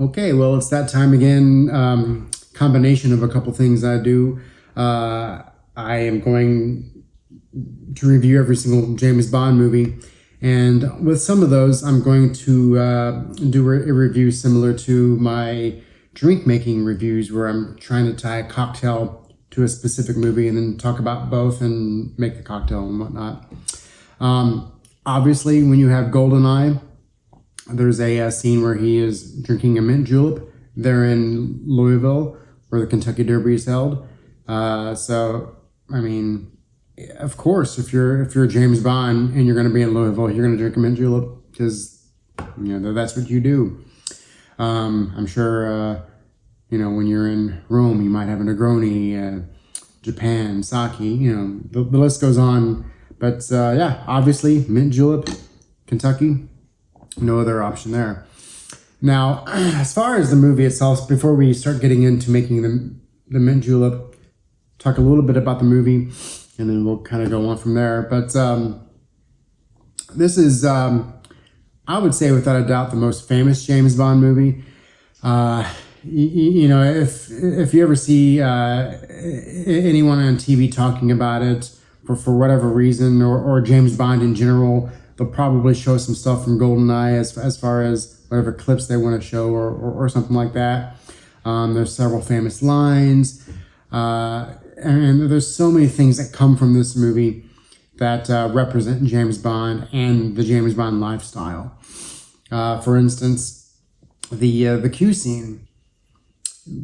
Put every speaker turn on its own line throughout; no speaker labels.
Okay, well, it's that time again. Combination of a couple things I do. I am going to review every single James Bond movie, and with some of those, I'm going to do a review similar to my drink making reviews, where I'm trying to tie a cocktail to a specific movie and then talk about both and make the cocktail and whatnot. Obviously, when you have GoldenEye, there's a scene where he is drinking a mint julep. They're in Louisville, where the Kentucky Derby is held. So, I mean, of course, if you're James Bond and you're going to be in Louisville, you're going to drink a mint julep because that's what you do. I'm sure when you're in Rome, you might have a Negroni. Japan, sake. The list goes on. But obviously, mint julep, Kentucky. No other option there. Now, as far as the movie itself, before we start getting into making the mint julep, talk a little bit about the movie, and then we'll kind of go on from there. But this is, I would say, without a doubt, the most famous James Bond movie. If you ever see anyone on TV talking about it for whatever reason, or James Bond in general, they'll probably show some stuff from GoldenEye as far as whatever clips they want to show or something like that. There's several famous lines, and there's so many things that come from this movie that represent James Bond and the James Bond lifestyle. For instance, the Q scene.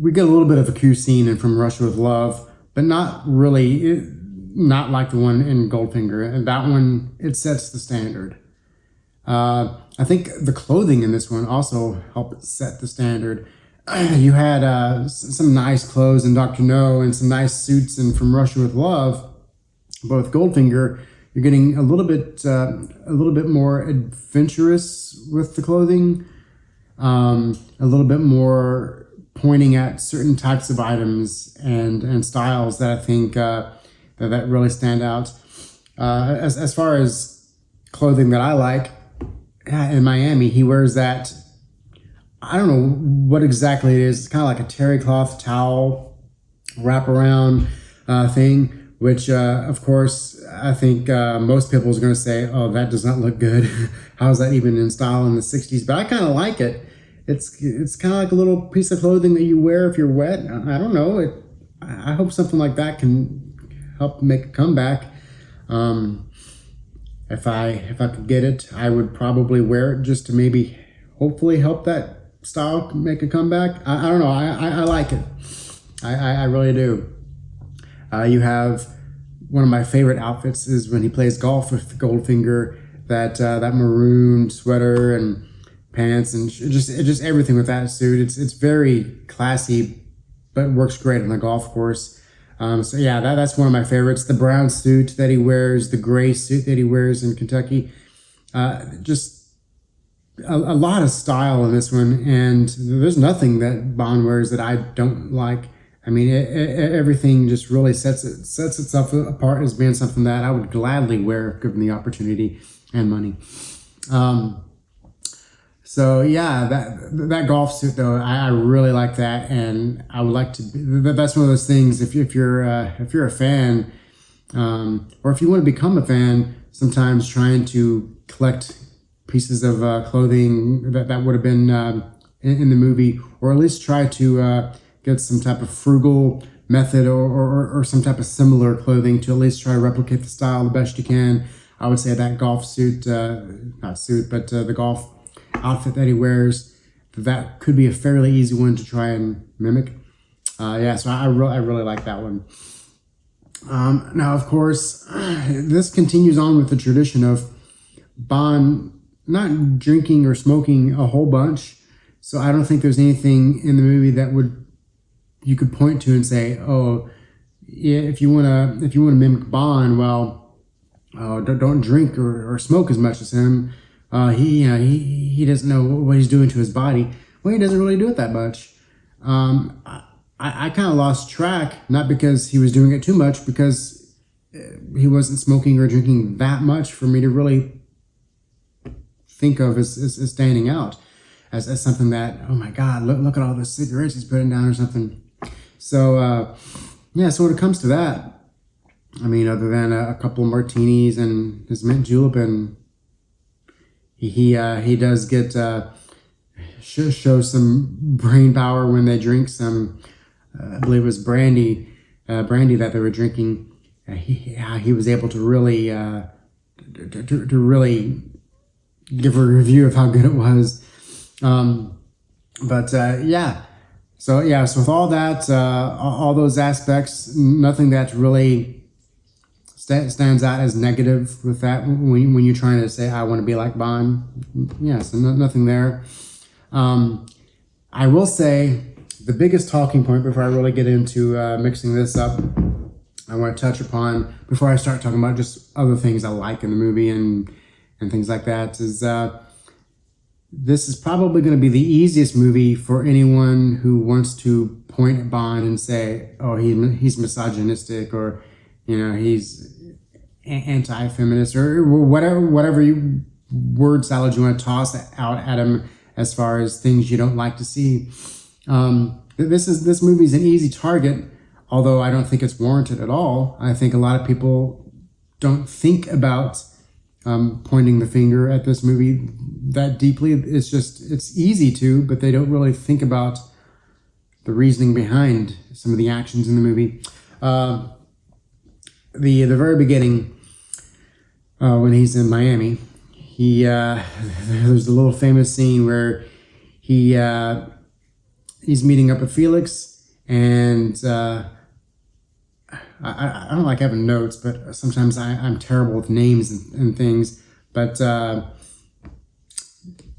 We get a little bit of a Q scene in From Russia with Love, but not really, not like the one in Goldfinger. And that one, it sets the standard. I think the clothing in this one also helped set the standard. You had some nice clothes in Dr. No and some nice suits in From Russia with Love. Both Goldfinger, you're getting a little bit more adventurous with the clothing, a little bit more pointing at certain types of items and styles that I think that really stand out. As far as clothing that I like, in Miami, he wears that, I don't know what exactly it is. It's kind of like a terry cloth towel wraparound thing, which of course I think most people is going to say, oh, that does not look good. How is that even in style in the 60s? But I kind of like it. It's kind of like a little piece of clothing that you wear if you're wet. I don't know. I hope something like that can help make a comeback. If I could get it, I would probably wear it just to maybe hopefully help that style make a comeback. I don't know. I like it. I really do. You have one of my favorite outfits is when he plays golf with Goldfinger. That maroon sweater and pants and just everything with that suit. It's very classy, but works great on the golf course. That's one of my favorites. The brown suit that he wears, the gray suit that he wears in Kentucky. Just a lot of style in this one, and there's nothing that Bond wears that I don't like. I mean, everything just really sets itself apart as being something that I would gladly wear given the opportunity and money. That golf suit though, I really like that, and I would like to. That's one of those things. If you're a fan, or if you want to become a fan, sometimes trying to collect pieces of clothing that would have been in the movie, or at least try to get some type of frugal method or some type of similar clothing to at least try to replicate the style the best you can. I would say that golf suit, not suit, but the golf outfit that he wears, that could be a fairly easy one to try and mimic. So I really like that one. Now, of course, this continues on with the tradition of Bond not drinking or smoking a whole bunch. So I don't think there's anything in the movie that you could point to and say, oh, yeah, if you wanna mimic Bond, well, don't drink or smoke as much as him. He doesn't know what he's doing to his body. Well, he doesn't really do it that much. I kind of lost track, not because he was doing it too much, because he wasn't smoking or drinking that much for me to really think of as standing out. as something that, oh my God, look at all the cigarettes he's putting down or something. So yeah, so when it comes to that, I mean, other than a couple of martinis and his mint julep, and he does get show some brain power when they drink some, I believe it was brandy that they were drinking. He was able to really to really give a review of how good it was. Yeah. So with all that, all those aspects, nothing that really stands out as negative with that when you're trying to say, I want to be like Bond. Yeah, so nothing there. I will say the biggest talking point before I really get into mixing this up, I want to touch upon, before I start talking about just other things I like in the movie and things like that, is this is probably going to be the easiest movie for anyone who wants to point at Bond and say, oh, he's misogynistic, or, you know, he's anti-feminist, or whatever word salad you want to toss out at him as far as things you don't like to see. This movie is an easy target, although I don't think it's warranted at all. I think a lot of people don't think about pointing the finger at this movie that deeply. It's easy to, but they don't really think about the reasoning behind some of the actions in the movie. The very beginning, when he's in Miami, there's a little famous scene where he's meeting up with Felix, and I don't like having notes, but sometimes I'm terrible with names and things. But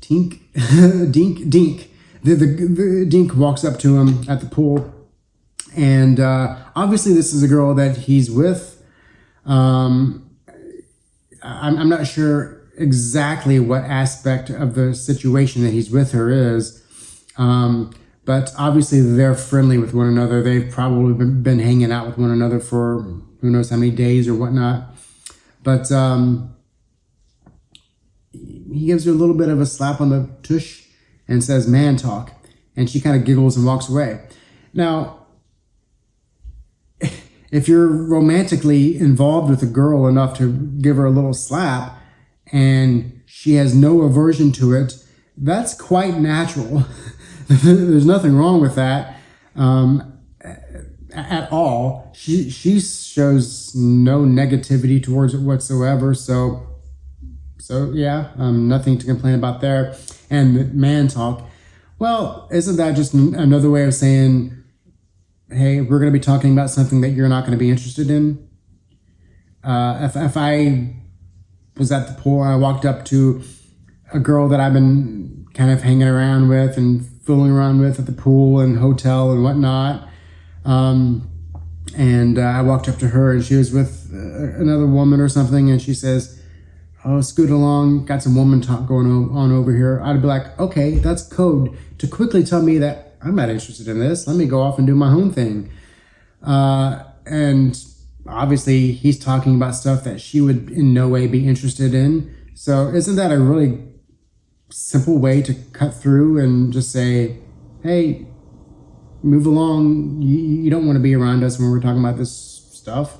Dink, the Dink walks up to him at the pool, and obviously this is a girl that he's with. I'm not sure exactly what aspect of the situation that he's with her is, but obviously they're friendly with one another. They've probably been hanging out with one another for who knows how many days or whatnot. But he gives her a little bit of a slap on the tush and says, "Man talk," and she kind of giggles and walks away. Now, if you're romantically involved with a girl enough to give her a little slap and she has no aversion to it, that's quite natural. There's nothing wrong with that at all. She shows no negativity towards it whatsoever. So yeah, nothing to complain about there. And man talk, well, isn't that just another way of saying, hey, we're going to be talking about something that you're not going to be interested in? If I was at the pool and I walked up to a girl that I've been kind of hanging around with and fooling around with at the pool and hotel and whatnot, and I walked up to her and she was with another woman or something, and she says, "Oh, scoot along, got some woman talk going on over here," I'd be like, okay, that's code to quickly tell me that I'm not interested in this. Let me go off and do my own thing. And obviously he's talking about stuff that she would in no way be interested in. So isn't that a really simple way to cut through and just say, hey, move along. You don't want to be around us when we're talking about this stuff.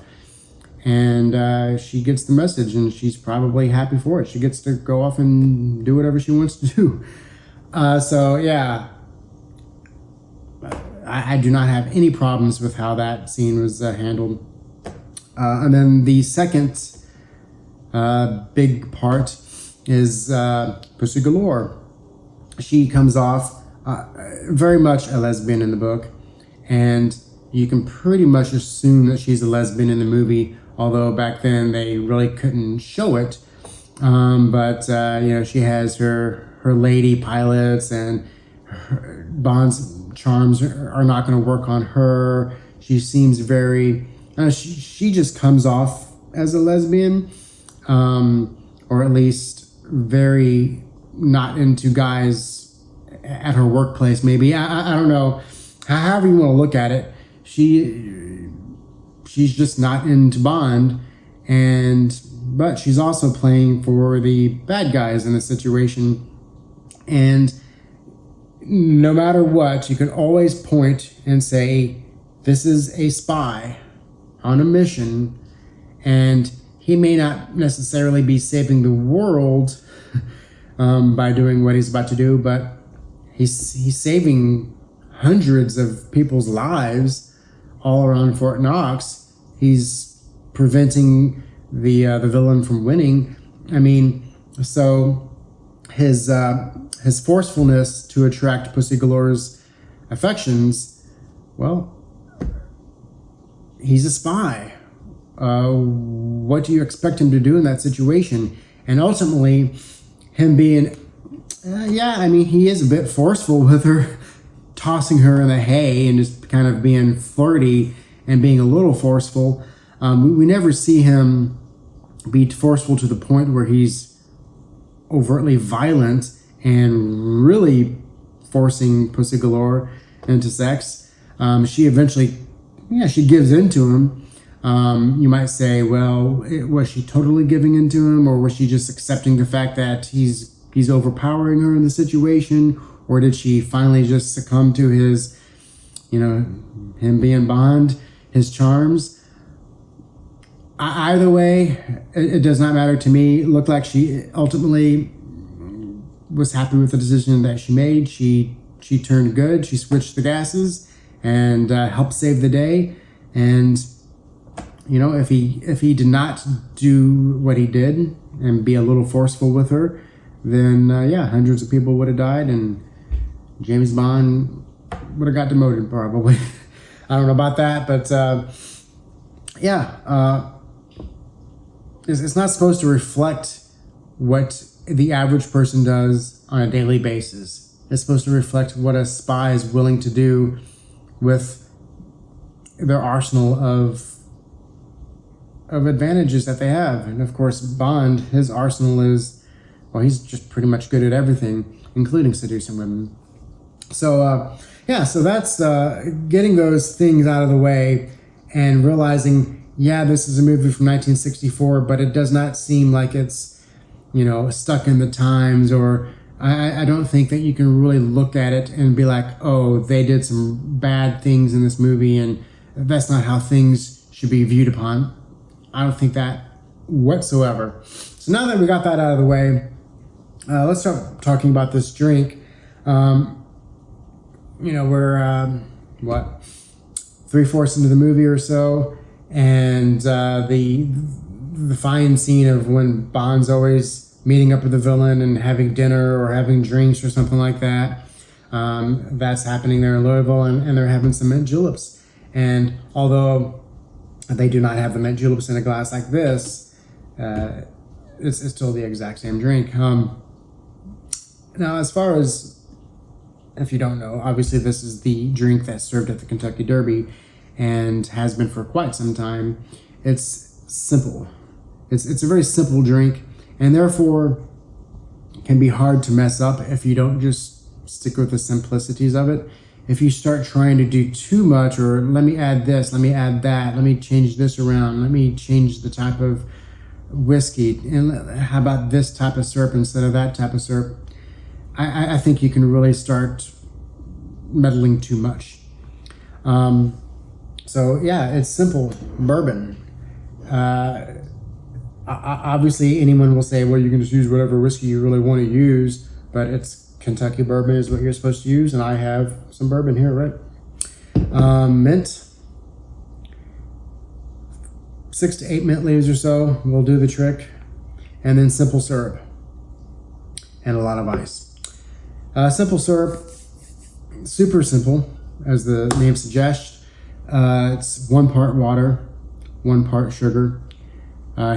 And she gets the message, and she's probably happy for it. She gets to go off and do whatever she wants to do. So yeah, I do not have any problems with how that scene was handled. And then the second big part is Pussy Galore. She comes off very much a lesbian in the book, and you can pretty much assume that she's a lesbian in the movie, although back then they really couldn't show it. But she has her lady pilots, and Bond's charms are not going to work on her. She seems very... she just comes off as a lesbian, or at least very not into guys at her workplace, maybe. I don't know. However you want to look at it, she's just not into Bond, but she's also playing for the bad guys in the situation. And no matter what, you can always point and say, this is a spy on a mission, and he may not necessarily be saving the world by doing what he's about to do, but he's saving hundreds of people's lives all around Fort Knox. He's preventing the villain from winning. I mean, so his forcefulness to attract Pussy Galore's affections, well, he's a spy. What do you expect him to do in that situation? And ultimately, him being, he is a bit forceful with her, tossing her in the hay and just kind of being flirty and being a little forceful. We never see him be forceful to the point where he's overtly violent and really forcing Pussy Galore into sex. She eventually, she gives in to him. You might say, well, was she totally giving in to him, or was she just accepting the fact that he's overpowering her in the situation, or did she finally just succumb to his, him being Bond, his charms? Either way, it does not matter to me. It looked like she ultimately was happy with the decision that she made. She turned good. She switched the gases and helped save the day. And if he did not do what he did and be a little forceful with her, then hundreds of people would have died, and James Bond would have got demoted probably. I don't know about that, but it's not supposed to reflect what the average person does on a daily basis. It's supposed to reflect what a spy is willing to do with their arsenal of advantages that they have. And of course, Bond, his arsenal is, well, he's just pretty much good at everything, including seducing women. So so that's getting those things out of the way and realizing, this is a movie from 1964, but it does not seem like it's, stuck in the times, or I don't think that you can really look at it and be like, oh, they did some bad things in this movie and that's not how things should be viewed upon. I don't think that whatsoever. So now that we got that out of the way, let's start talking about this drink. We're, 3/4 into the movie or so, and the fine scene of when Bond's always meeting up with the villain and having dinner or having drinks or something like that. That's happening there in Louisville, and they're having some mint juleps. And although they do not have the mint juleps in a glass like this, it's still the exact same drink. Now, as far as, if you don't know, obviously this is the drink that's served at the Kentucky Derby and has been for quite some time. It's simple. It's a very simple drink, and therefore can be hard to mess up if you don't just stick with the simplicities of it. If you start trying to do too much, or let me add this, let me add that, let me change this around, let me change the type of whiskey, and how about this type of syrup instead of that type of syrup, I think you can really start meddling too much. It's simple bourbon. Obviously, anyone will say, well, you can just use whatever whiskey you really want to use, but it's Kentucky bourbon is what you're supposed to use, and I have some bourbon here, right? Mint. 6 to 8 mint leaves or so will do the trick. And then simple syrup. And a lot of ice. Simple syrup, super simple, as the name suggests. It's 1 part water, 1 part sugar,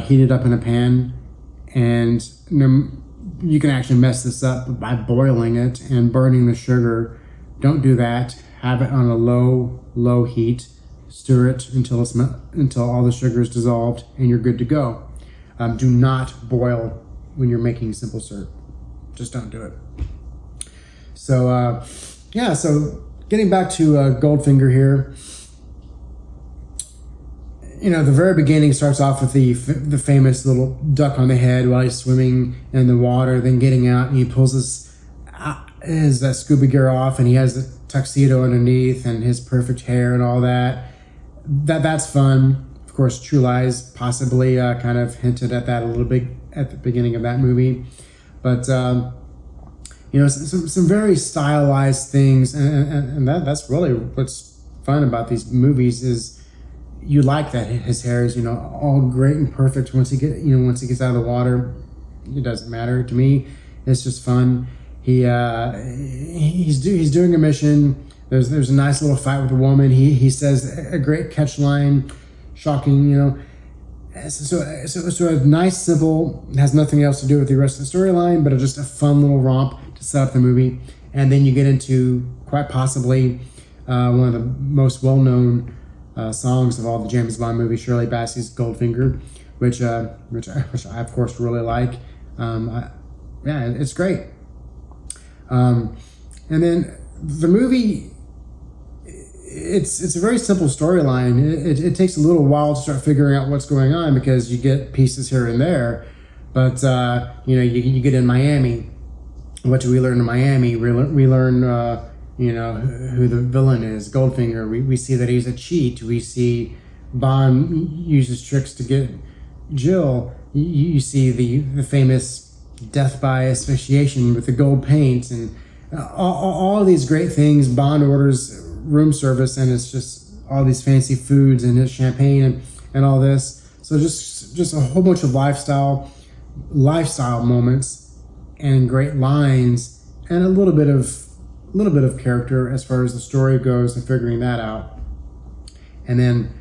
heated up in a pan, and you can actually mess this up by boiling it and burning the sugar. Don't do that. Have it on a low heat. Stir it until all the sugar is dissolved, and you're good to go. Do not boil when you're making simple syrup. Just don't do it. So getting back to Goldfinger here. The very beginning starts off with the famous little duck on the head while he's swimming in the water, then getting out, and he pulls this his scuba gear off, and he has the tuxedo underneath and his perfect hair and all that. That's fun. Of course, True Lies possibly kind of hinted at that a little bit at the beginning of that movie, but some very stylized things, and that's really what's fun about these movies is you like that his hair is all great and perfect once he gets out of the water. It doesn't matter to me. It's just fun. He's doing a mission. There's a nice little fight with a woman. He says a great catch line, shocking. So a nice, simple, has nothing else to do with the rest of the storyline, but just a fun little romp to set up the movie. And then you get into quite possibly one of the most well-known songs of all the James Bond movies, Shirley Bassey's Goldfinger, which I of course really like. It's great. And then the movie, it's a very simple storyline. It takes a little while to start figuring out what's going on because you get pieces here and there. But you get in Miami. What do we learn in Miami? We learn who the villain is, Goldfinger. We see that he's a cheat. We see Bond uses tricks to get Jill. You see the famous death by asphyxiation with the gold paint and all of these great things. Bond orders room service and it's just all these fancy foods and his champagne and all this. So just a whole bunch of lifestyle moments and great lines and a little bit of character as far as the story goes and figuring that out. And then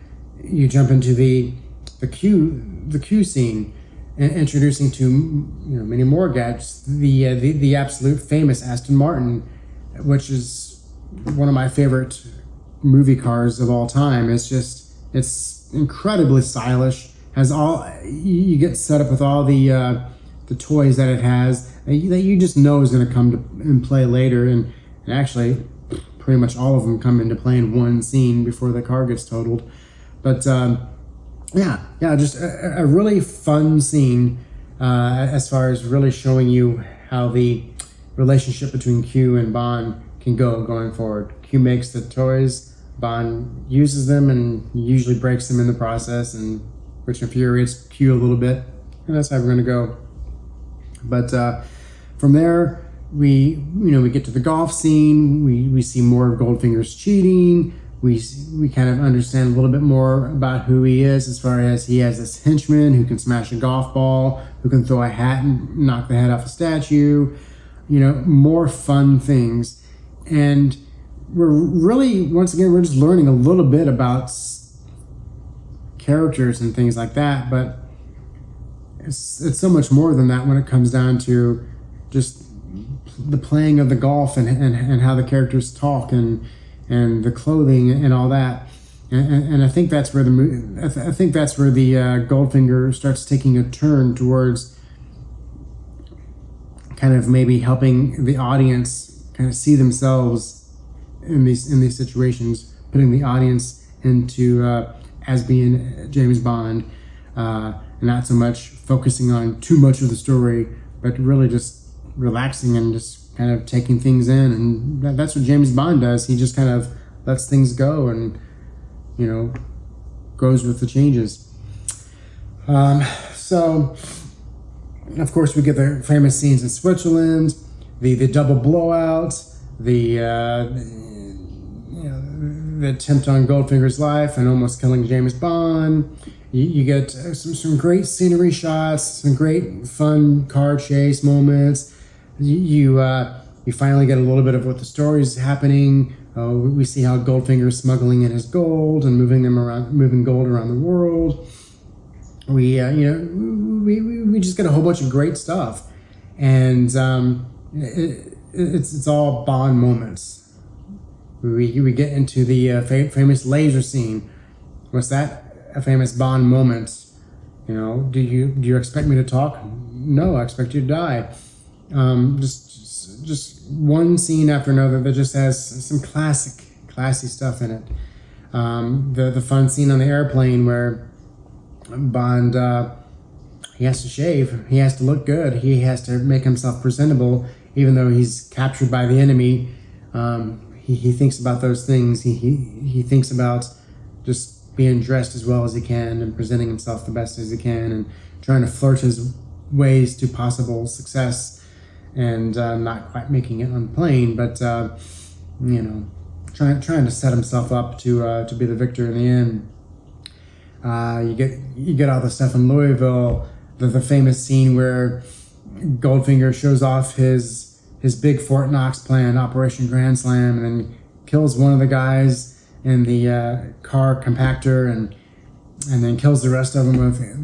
you jump into the Q scene and introducing to many more gadgets, the absolute famous Aston Martin, which is one of my favorite movie cars of all time. It's incredibly stylish. Has all you get set up with all the toys that it has that you just know is going to come and play later, and actually pretty much all of them come into play in one scene before the car gets totaled. But just a really fun scene as far as really showing you how the relationship between Q and Bond can go going forward. Q makes the toys, Bond uses them and usually breaks them in the process, and which infuriates Q a little bit, and that's how we're going to go. But from there, we get to the golf scene. We see more of Goldfinger's cheating. We kind of understand a little bit more about who he is, as far as he has this henchman who can smash a golf ball, who can throw a hat and knock the head off a statue, more fun things. And we're just learning a little bit about characters and things like that, but it's so much more than that when it comes down to just the playing of the golf and how the characters talk and the clothing and all that, and I think that's where the Goldfinger starts taking a turn towards kind of maybe helping the audience kind of see themselves in these situations, putting the audience into as being James Bond, not so much focusing on too much of the story, but really just relaxing and just kind of taking things in. And that's what James Bond does. He just kind of lets things go and goes with the changes. So of course we get the famous scenes in Switzerland, the double blowouts, the attempt on Goldfinger's life and almost killing James Bond. You get some great scenery shots, some great fun car chase moments. You finally get a little bit of what the story is happening. We see how Goldfinger is smuggling in his gold and moving gold around the world. We just get a whole bunch of great stuff, and it's all Bond moments. We get into the famous laser scene. What's that? A famous Bond moment. Do you expect me to talk? No, I expect you to die. Just one scene after another that just has some classy stuff in it. The fun scene on the airplane where Bond he has to shave, he has to look good, he has to make himself presentable even though he's captured by the enemy, he thinks about those things. He thinks about just being dressed as well as he can and presenting himself the best as he can and trying to flirt his ways to possible success and not quite making it on the plane, but trying to set himself up to be the victor in the end. You get all the stuff in Louisville, the famous scene where Goldfinger shows off his big Fort Knox plan, Operation Grand Slam, and then kills one of the guys in the car compactor, and then kills the rest of them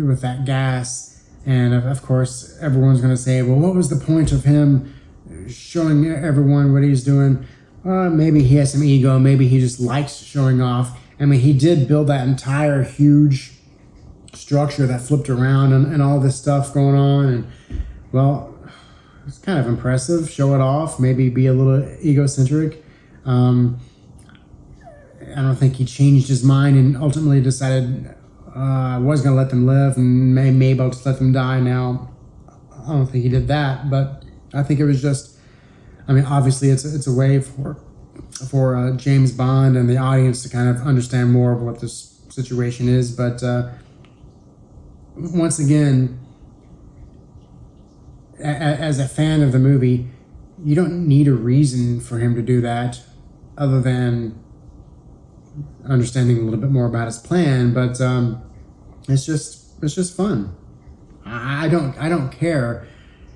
with that gas. And of course, everyone's going to say, well, what was the point of him showing everyone what he's doing? Maybe he has some ego. Maybe he just likes showing off. I mean, he did build that entire huge structure that flipped around and all this stuff going on. And, well, it's kind of impressive. Show it off. Maybe be a little egocentric. I don't think he changed his mind and ultimately decided I was going to let them live and maybe I'll just let them die now. I don't think he did that, but I think it was just, obviously it's a way for James Bond and the audience to kind of understand more of what this situation is. But once again, as a fan of the movie, you don't need a reason for him to do that other than understanding a little bit more about his plan. But it's just fun. I don't care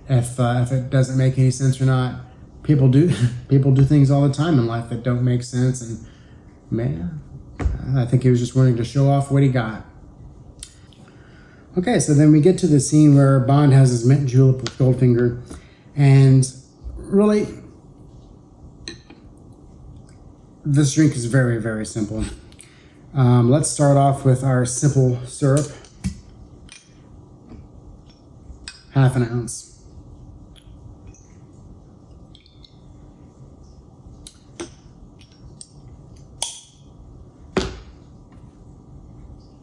if it doesn't make any sense or not. People do things all the time in life that don't make sense, and man, I think he was just wanting to show off what he got. Okay, so then we get to the scene where Bond has his mint julep with Goldfinger, and really, this drink is very, very simple. Let's start off with our simple syrup, half an ounce.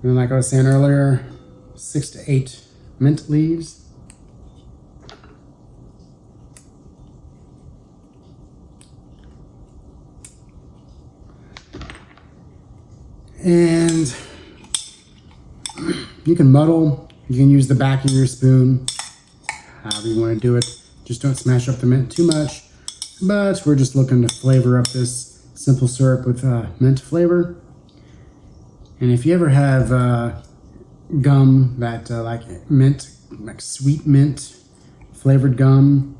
And like I was saying earlier, 6 to 8 mint leaves. And you can muddle, you can use the back of your spoon, however you want to do it. Just don't smash up the mint too much. But we're just looking to flavor up this simple syrup with mint flavor. And if you ever have gum that like mint, like sweet mint flavored gum,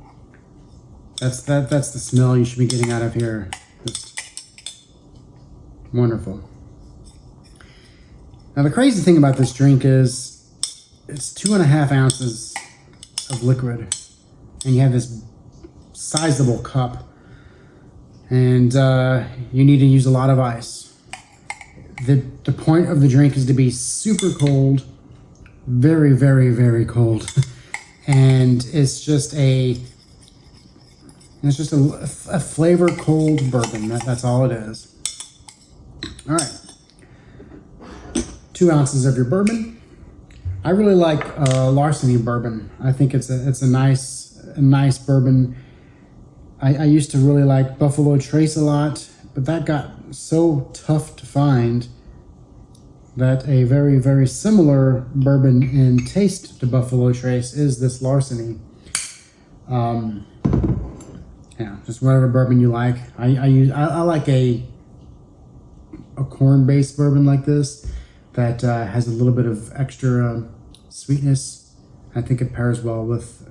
that's the smell you should be getting out of here. Just wonderful. Now the crazy thing about this drink is it's 2.5 ounces of liquid, and you have this sizable cup, and you need to use a lot of ice. The point of the drink is to be super cold, very, very, very cold, and it's just a flavor cold bourbon. That's all it is. All right, 2 ounces of your bourbon. I really like Larceny bourbon. I think it's a nice bourbon. I used to really like Buffalo Trace a lot, but that got so tough to find that a very, very similar bourbon in taste to Buffalo Trace is this Larceny. Yeah, just whatever bourbon you like. I like a corn-based bourbon like this that has a little bit of extra sweetness. I think it pairs well with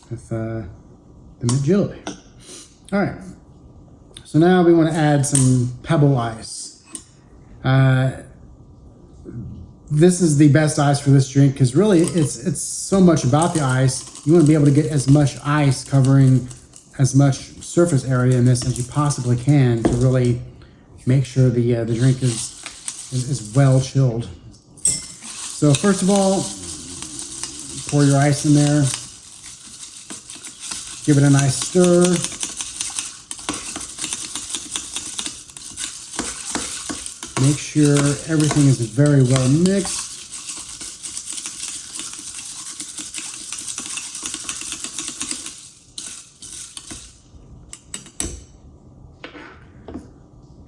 the mint julep. All right. So now we want to add some pebble ice. This is the best ice for this drink because really it's so much about the ice. You want to be able to get as much ice covering as much surface area in this as you possibly can to really make sure the drink is well chilled. So first of all, pour your ice in there. Give it a nice stir. Make sure everything is very well mixed.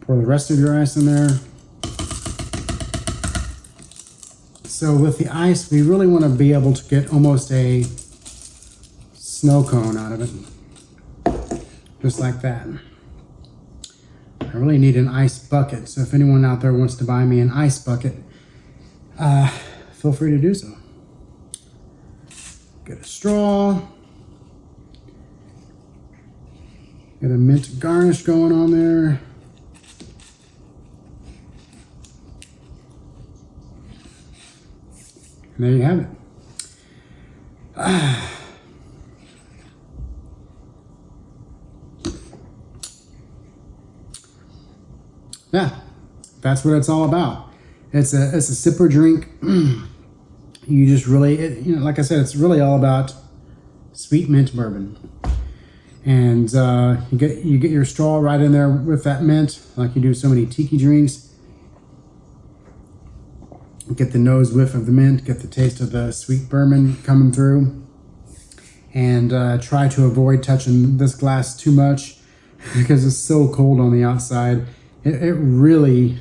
Pour the rest of your ice in there. So with the ice, we really want to be able to get almost a snow cone out of it. Just like that. I really need an ice bucket. So if anyone out there wants to buy me an ice bucket, feel free to do so. Get a straw. Get a mint garnish going on there. And there you have it. Yeah, that's what it's all about. It's a sipper drink. You just really, like I said, it's really all about sweet mint bourbon. And you get your straw right in there with that mint, like you do so many tiki drinks. Get the nose whiff of the mint, get the taste of the sweet bourbon coming through, and try to avoid touching this glass too much because it's so cold on the outside. It really,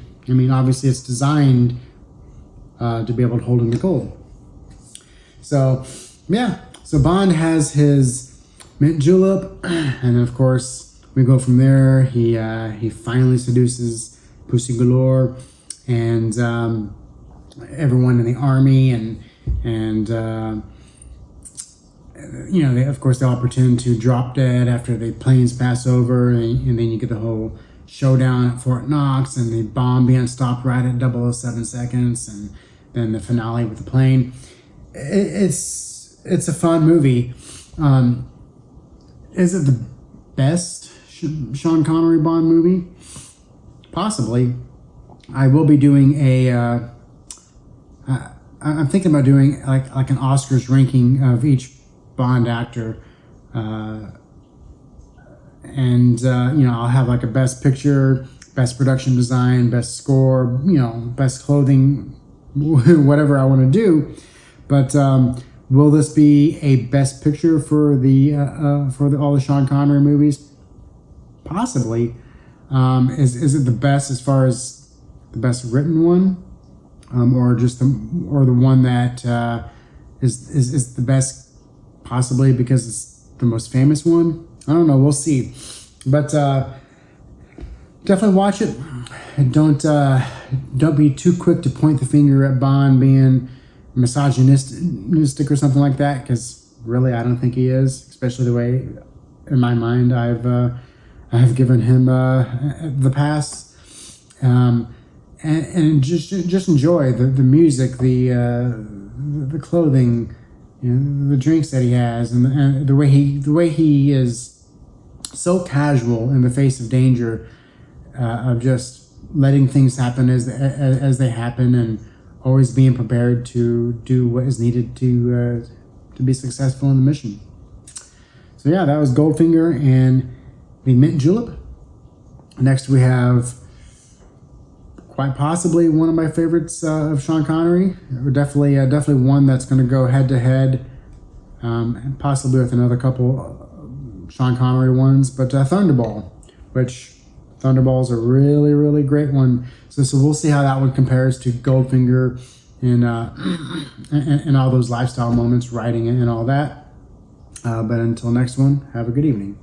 obviously it's designed to be able to hold in the cold. So, yeah. So Bond has his mint julep, and then of course we go from there. He finally seduces Pussy Galore and everyone in the army, and they all pretend to drop dead after the planes pass over, and then you get the whole showdown at Fort Knox, and the bomb being stopped right at 007 seconds, and then the finale with the plane. It's a fun movie. Is it the best Sean Connery Bond movie? Possibly. I will be doing I'm thinking about doing like an Oscars ranking of each Bond actor, and I'll have like a best picture, best production design, best score, best clothing, whatever I want to do. But will this be a best picture for all the Sean Connery movies? Possibly. Is it the best as far as the best written one? Or the one that is the best, possibly because it's the most famous one. I don't know. We'll see, but definitely watch it. And don't be too quick to point the finger at Bond being misogynistic or something like that, because really I don't think he is. Especially the way, in my mind, I've given him the pass. And just enjoy the music, the clothing, the drinks that he has, and the way he is so casual in the face of danger, of just letting things happen as they happen, and always being prepared to do what is needed to be successful in the mission. So yeah, that was Goldfinger and the mint julep. Next we have quite possibly one of my favorites of Sean Connery. Definitely one that's going to go head to head, and possibly with another couple Sean Connery ones. But Thunderball, which Thunderball's a really, really great one. So we'll see how that one compares to Goldfinger and all those lifestyle moments, writing it and all that. But until next one, have a good evening.